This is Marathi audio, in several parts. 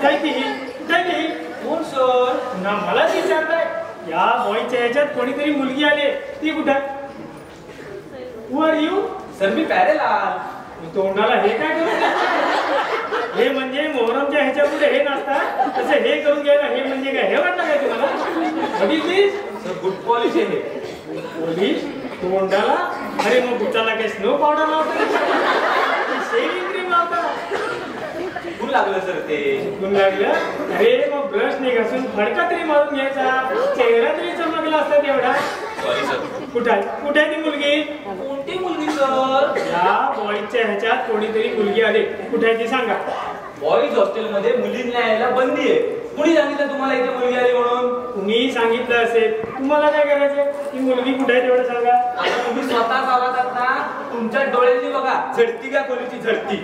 कुठाय ती कोण सर ना मला विचारताय या बॉयच्या ह्याच्यात कोणीतरी मुलगी आली ती कुठे who are you sir me parallel तोंडाला हे काय करू हे म्हणजे मोहरमच्या ह्याच्या पुढे हे नसतात तसं हे करून घ्यायला हे म्हणजे काय हे वाटतं काय तुम्हाला बघितलीस सर गुड पॉलिश आहे पोलीस तोंडाला अरे मग बुटाला काय स्नो पावडर लावतात शेविंग क्रीम लावतात चुकून लागलं सर ते चुकून लागलं अरे मग ब्रशने घासून फडका तरी मारून घ्यायचा चेहरा तरी चमकला असता तेवढा सॉरी सर कुठे ती मुलगी कोणती मुलगी सर या बॉईजच्या ह्याच्यात कोणीतरी मुलगी आली कुठे ती सांगा बॉईज हॉस्टेलमध्ये मुलींना यायला बंदी आहे कुणी सांगितलं तुम्हाला इथे मुलगी आली म्हणून तुम्ही सांगितलं असेल तुम्हाला काय करायचं ती मुलगी कुठे आहे तेवढं सांगा आता तुम्ही स्वतः आवाजात ना तुमच्या डोळ्यांनी बघा झडती का खोलीची झडती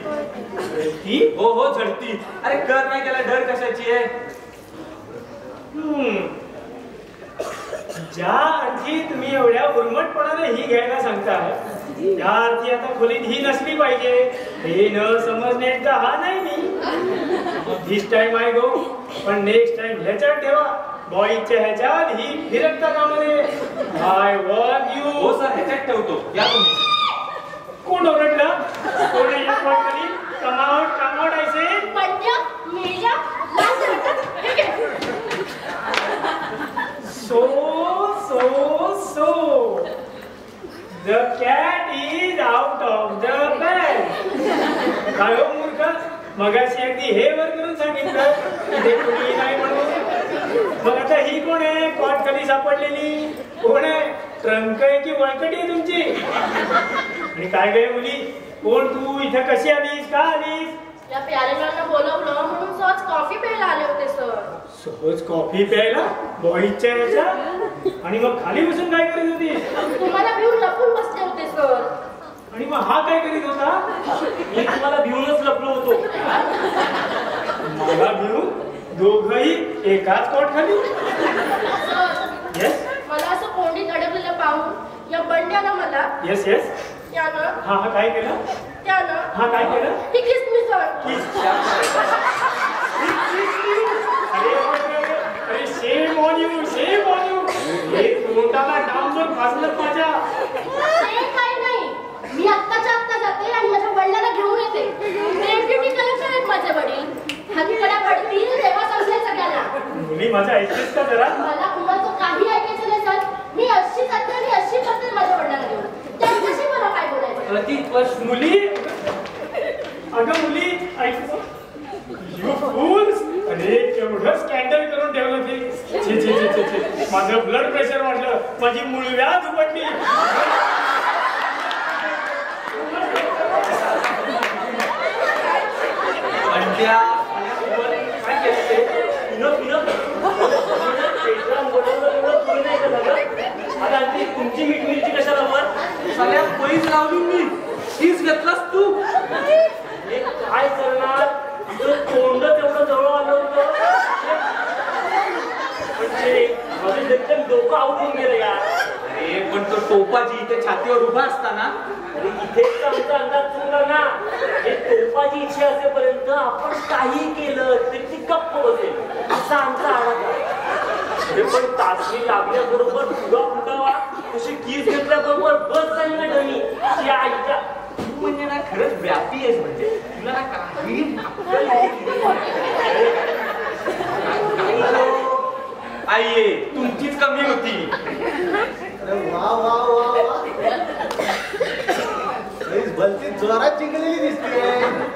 हो हो झडती अरे कर नाही त्याला डर कशाची आहे ज्या अर्थी तुम्ही एवढ्या उर्मटपणाने ही घ्यायला सांगताय त्या अर्थी आता खोलीत ही नसली पाहिजे हे न समजण्याचा हा नाही मी दिस टाइम आय गो पण नेक्स्ट टाइम ह्याच्यात ठेवा बॉईच्या ह्याच्यात ही फिरकता कामध्ये आय वर्क यू हो सर ह्याच्यात ठेवतो या तुम्ही कोण ओरडलं कोण कमावट ऐसे So, the cat is out of the bag. काय हो मूर्ख मगाशी अगदी हे वर करून सांगितलं इथे कोणी नाही म्हणून मग आता ही कोण आहे कॉट खाली सापडलेली कोण आहे ट्रंक आहे की वळकटी आहे तुमची आणि काय काय मुली कोण तू इथे कशी आलीस का आलीस या प्यारेलांना बोलवलं म्हणून सहज कॉफी प्यायला आले होते सर सहज कॉफी प्यायला बॉईजच्या ह्याच्या आणि मग खाली बसून काय करीत होती तुम्हाला भिवून लपून बसले होते सर आणि मग हा काय करीत होता मी तुम्हाला भिवूनच लपलो होतो मला भिवून दोघही एकाच कोट खाली येस मला असं कोंडीत अडकलेलं पाहून या बंड्यानं मला येस येस त्यानं हा हा काय केलं त्यानं हा काय केलं ही किस मी सर अरे शेम ऑन यू हे तोंडाला डांबून फासलं माझ्या ते काही नाही मी आत्ताच्या आत्ता जाते आणि माझ्या वडिलांना घेऊन येते ब्युटी कलेक्टर आहेत माझे वडील हातकड्या पडतील तेव्हा समजेल सगळ्यांना मुली माझं ऐकतेस का जरा मला कुणाचं काही ऐकायचं नाही सर मी अशी करते आणि अशी करते माझ्या वडिलांना घेऊन त्यांच्याशी मला काय बोलायचं मुली अगं मुली ऐक यू फूल्स अरे केवढं स्कॅन्डल करून ठेवलं ते छे छे छे छे माझं ब्लड प्रेशर वाढलं माझी मुळव्याध उपटली तुमची मीठ मिरची कशाला वर सगळ्या पैस लावली मी तीच घेतलास तू काय करणार तोंड तेवढं जवळ आलं होतं म्हणजे डोकं आवडून गेलं यार अरे पण तो टोपाजी इथे छातीवर उभा असताना अरे इथेच आमचा अंदाज चुकला ना हे टोपाजी इथे असेपर्यंत आपण काही केलं तरी ती गप्प बसेल असा आमचा आवाज अरे पण तासणी लागल्याबरोबर फुगा फुगावा तशी कीस घेतल्याबरोबर बस झाली ना डमी त्या आईच्या म्हणजे ना खरंच व्यापी आहेस म्हणजे तुला ना काही आई तुमचीच कमी होती अरे वा वा वा भलती जोरात जिंकलेली दिसते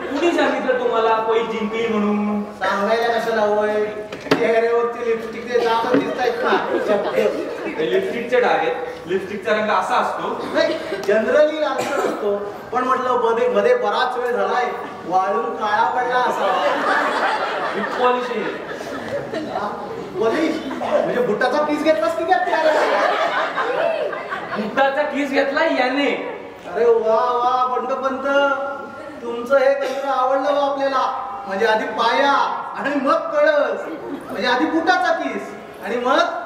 कुणी सांगितलं तुम्हाला पै जिंकली म्हणून सांगायला कशाला होय चेहऱ्यावरती लिपस्टिकचे डाग दिसतायत ना लिपस्टिकचे डाग आहेत लिपस्टिकचा रंग असा असतो नाही जनरली लालसर असतो पण म्हटलं मध्ये बराच वेळ झालाय वाळून काळा पडला असावा पॉलिश पॉलिश म्हणजे बुटाचा पीस घेतलास की काय बुटाचा किस घेतला याने अरे वा वा बंडपंत तुमचं हे तंत्र आवडलं वा आपल्याला म्हणजे आधी पाया आणि मग कळस म्हणजे आधी बुटाचा किस आणि मग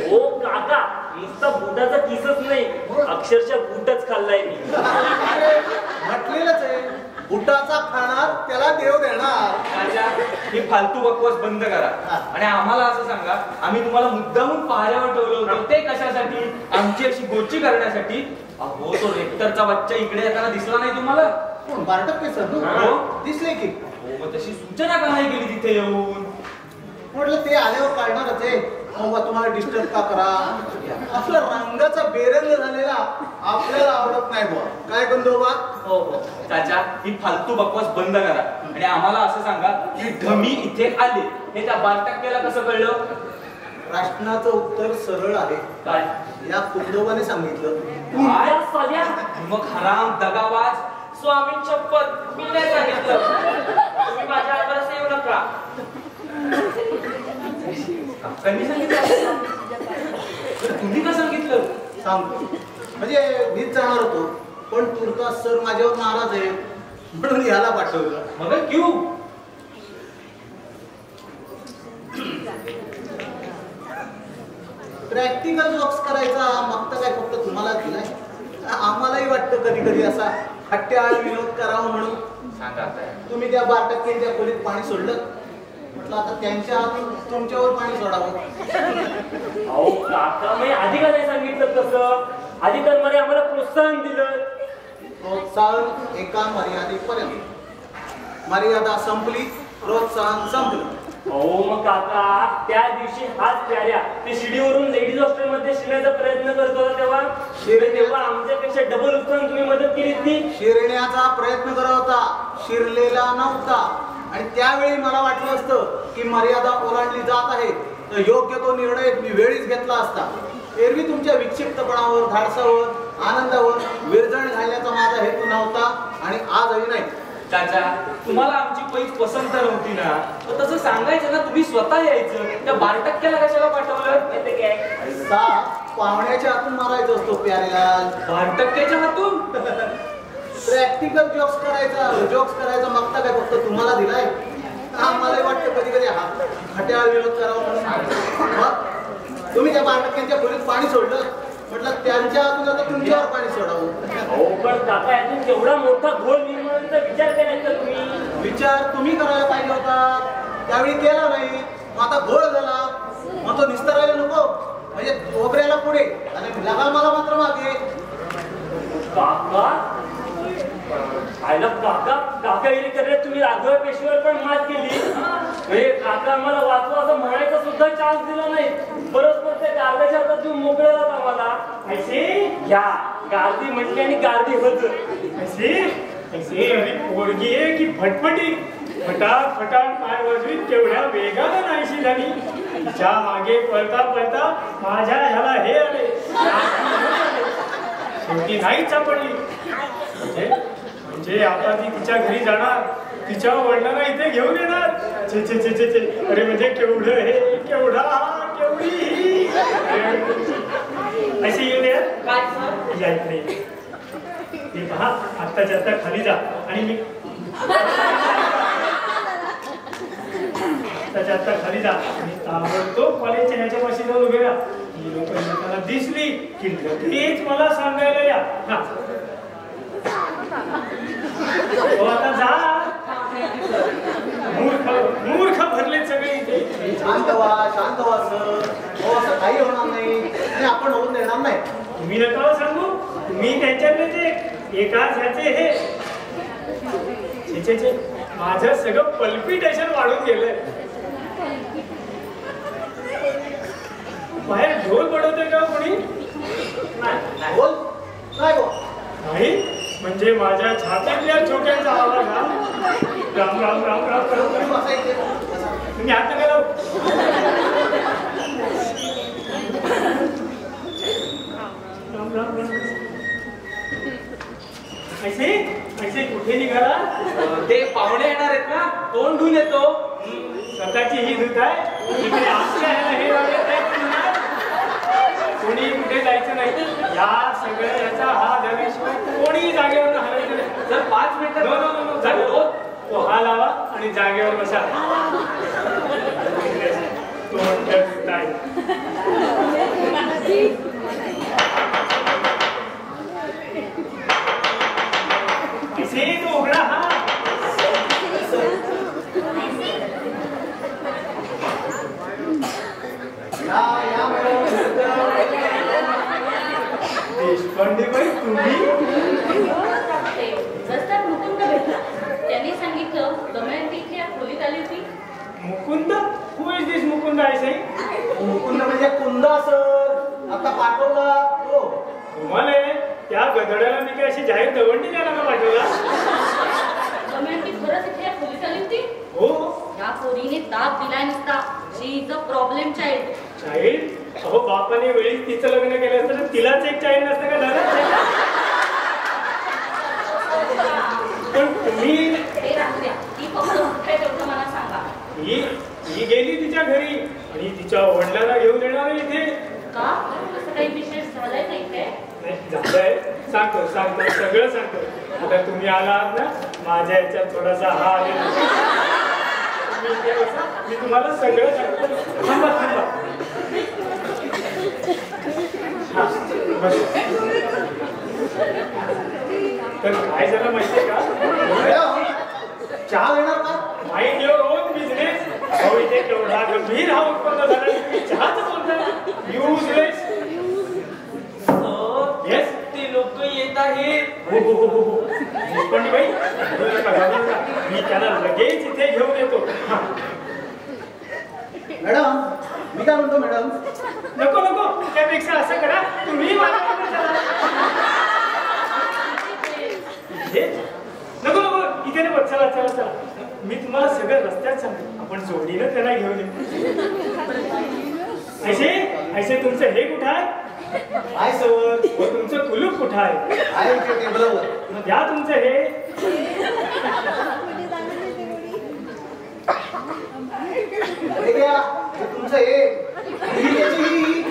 हो काका नुसता बुटाचा किसच नाही अक्षरशः बुटच खाल्लाय मी म्हटलेलंच आहे बुटाचा खाणार त्याला देव देणार. राजा, ही फालतू बकवास बंद करा आणि आम्हाला असं सांगा, आम्ही तुम्हाला मुद्दामून पाहायवर ठेवलं होतं ते कशासाठी? आमची अशी गोची करण्यासाठी? अहो, तो रेक्टरचा बच्चा इकडे येताना दिसला नाही तुम्हाला? कोण? बारटक्के सर दिसले की? हो, मग तशी सूचना का नाही केली तिथे येऊन? म्हटलं ते आल्यावर काढणारच आहे. मग तुम्हाला डिस्टर्ब का करा? आपला रंगाचा बेरंग झालेला आपल्याला आवडत नाही बुवा. काय गंधोबा? हो हो चाचा, ही फालतू बकवास बंद करा आणि आम्हाला असं सांगा की ढमी इथे आले हे त्या बारटक्क्याला कसं कळलं? प्रश्नाचं उत्तर सरळ आहे. काय? या कुंदोबाने सांगितलं. काय साल्या? मग हराम दगावाज, स्वामी शपथ, मी नाही सांगितलं. तुम्ही माझ्या आवाज येऊ नका. काकांनी सांगितलं? तुम्ही का सांगितलं? सांगतो म्हणजे मीच जाणार होतो, पण तुर्तास सर माझ्यावर नाराज आहे म्हणून याला पाठवलं. मगर क्यू? प्रॅक्टिकल जॉब्स करायचा मग काय फक्त तुम्हाला दिलाय? आम्हालाही वाटतं कधी कधी असा हट्ट्याळ विनोद करावा म्हणून. सांगा. तुम्ही त्या 12% खोलीत पाणी सोडलं, म्हटलं आता त्यांच्या हातून तुमच्यावर पाणी सोडावं. अहो काका, मी आधी का नाही सांगितलं तसं? आधी तर मला आम्हाला प्रोत्साहन दिलं. प्रोत्साहन एका मर्यादेपर्यंत. मर्यादा संपली, प्रोत्साहन संपलं. अहो मग काका, त्या दिवशी हाच प्याऱ्या ते शिडीवरून लेडीज हॉस्टेलमध्ये शिरण्याचा प्रयत्न करत होता तेव्हा आमच्यापेक्षा डबल उत्तम तुम्ही मदत केली ती. शिरण्याचा प्रयत्न करत होता, शिरलेला नव्हता. आणि त्यावेळी मला वाटलं असतं की मर्यादा ओलांडली जात आहे तर योग्य तो निर्णय मी वेळीच घेतला असता. एरवी तुमच्या विक्षिप्तपणावर, धाडसावर, आनंदावर विरजण घालण्याचा माझा हेतू नव्हता आणि आजही नाही. चाचा, तुम्हाला आमची पैस पसंत नव्हती ना, तर तसं सांगायचं ना, तुम्ही स्वतः यायचं. त्या 12% कशाला पाठवलं? येते काय? पैसा पाहुण्याच्या हातून मारायचा असतो प्यारेलाल. 12% हातून? प्रॅक्टिकल जोक्स करायचा मगता काय फक्त तुम्हाला दिलाय? आम्हालाही वाटतं कधी कधी हट्याळ विरोध करावा म्हणून. मग तुम्ही त्या 12%च्या खोलीत पाणी सोडलं, म्हटलं त्यांच्या हातून आता तुमच्यावर पाणी सोडावं. अहो पण काका, यातून केवढा मोठा घोळ निर्माणाचा विचार करायचा तुम्ही. विचार तुम्ही करायला पाहिजे होता, त्यावेळी केला नाही. मग आता घोळ झाला, मग तो निस्तरायला नको. म्हणजे खोबऱ्याला पुढे आणि लगा मला मात्र मागे. काका आयला काका येणे करण्यात तुम्ही राघव पेशव्यावर पण मात केली. काका आम्हाला वाचवा असं म्हणायचा सुद्धा चान्स दिला नाही. बरोबर त्या गार्द्याच्या हातात तुम्ही मोकळे झाला आम्हाला. ऐसे घ्या, गार्दी म्हटली आणि गार्दी होत. ऐसे अरे पोरगी आहे की फटफटी, फटाक फटाक पाय वाजवीत केवढ्या वेगानं नाहीशी झाली. तिच्या मागे पळता पळता माझ्या ह्याला हे आले, शेवटी नाहीच सापडली. म्हणजे आता ती तिच्या घरी जाणार, तिच्या वडिलांना इथे घेऊन येणार. छे छे छे छे छे, अरे म्हणजे केवढं हे, केवढा केवढी ही. अशी येऊ दे काय या इकडे. हे पहा, आत्ताच्या आत्ता खाली जा आणि मी आत्ताच्या आत्ता खाली जा आणि ताबडतोब कॉलेजच्या ह्याच्या पाशी जाऊन उभे राहा. ही लोक लोकांना दिसली की लगेच मला सांगायला या. हा हो, आता जा. मूर्ख भरले सगळे इथे. शांत व्हा सर. हो, असं काही होणार नाही आणि आपण होऊन देणार नाही. तुम्ही नका सांगू, तुम्ही त्यांच्याकडे एकाच ह्याचे हे छे माझं सगळं पल्पिटेशन वाढून गेलंय. बाहेर ढोल पडवतोय का कोणी? बोल काय गो? नाही म्हणजे माझ्या छातीतल्या छोट्यांचा आवाज हा. राम राम राम राम करत तुम्ही हात नका लावू. राम राम राम. ऐसे कुठे निघाला? ते पाहुणे येणार आहेत ना, तोंड धुवून येतो. स्वतःची ही धुत आहे इकडे आपल्या ह्याला हे कोणी कुठे जायचं नाही. या सगळ्या याचा हा झाल्याशिवाय कोणी जागेवर हलायचं नाही. जर 5 मिनिटं हा लावा आणि जागेवर बसा. तो उघडा हा. देशपांडेबाई तुम्ही रस्त्यात मुकुंद भेटला. त्यांनी सांगितलं दमयंती इथे या खोलीत आली होती. मुकुंद हु इज दिस मुकुंद आय से मुकुंद म्हणजे कुंदा सर, आता पाठवला हो. तुम्हाला त्या गधड्याला मी काय अशी जाहीर दवंडी द्यायला का पाठवला? दमयंती खरंच इथे या खोलीत आली होती. हो. या पोरीने दाब दिलाय नसता. She is a problem child. Child? अहो बापाने वेळीच तिचं लग्न केलं असतं तर तिलाच एक चाइल्ड नसतं का झालं? पण तुम्ही ते राहू द्या. ती फक्त कुठे तेवढं मला सांगा. ही गेली तिच्या घरी आणि तिच्या वडिलांना घेऊन येणार आहे इथे. का असं काही विशेष झालंय का इथे? नाही झालंय. सांगतो सगळं सांगतो. आता तुम्ही आला आहात ना, माझ्या याच्यात थोडासा हा आलेला. मी तुम्हाला सगळं सांगतो. थांबा हा बस. तर काय झालं माहितीये का? चहा देणार का? Mind your on business. अहो इथे केवढा गंभीर हा उत्पन्न झाला, तुम्ही चहाच बोलताय. युजलेस. येस ते लोक येत आहेत. हो. पण बाई मी त्याला लगेच इथे घेऊन येतो. मॅडम मी काय म्हणतो मॅडम, नको त्यापेक्षा असं करा, तुम्ही माझ्याकडे चला. नको इथे नको. चला मी तुम्हाला सगळं रस्त्यात सांगतो. आपण जोडीनं त्याला घेऊन येऊ. ऐसे तुमचं हे कुठं आहे? Hi sir. तुमचं कुलूप कुठं आहे? इथे टेबलवर. या तुमचं हे. हे घ्या. हे तुमचं हे. ही त्याची ही.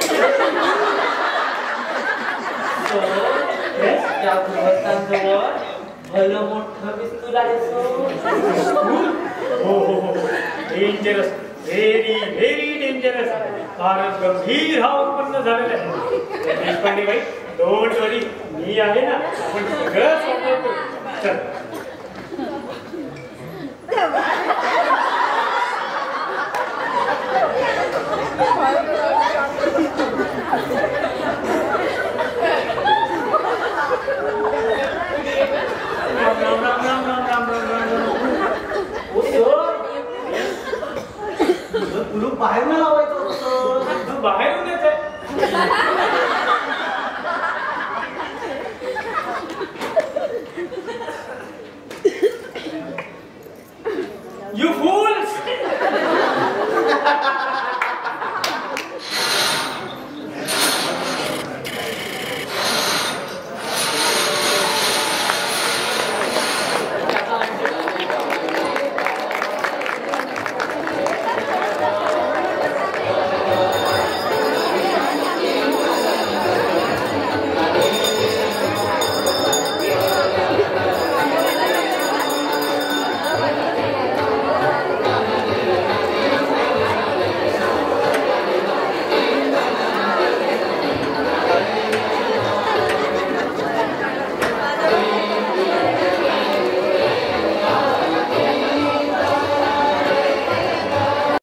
त्या गृहस्थांजवळ भलं मोठं पिस्तूल आहे सर. हो डेंजरस. Very dangerous. फारच गंभीर हा उत्पन्न झालेला आहे. देशपांडेबाई डोंट वरी, मी आहे ना, आपण सगळं सॉल्व्ह करू. चल.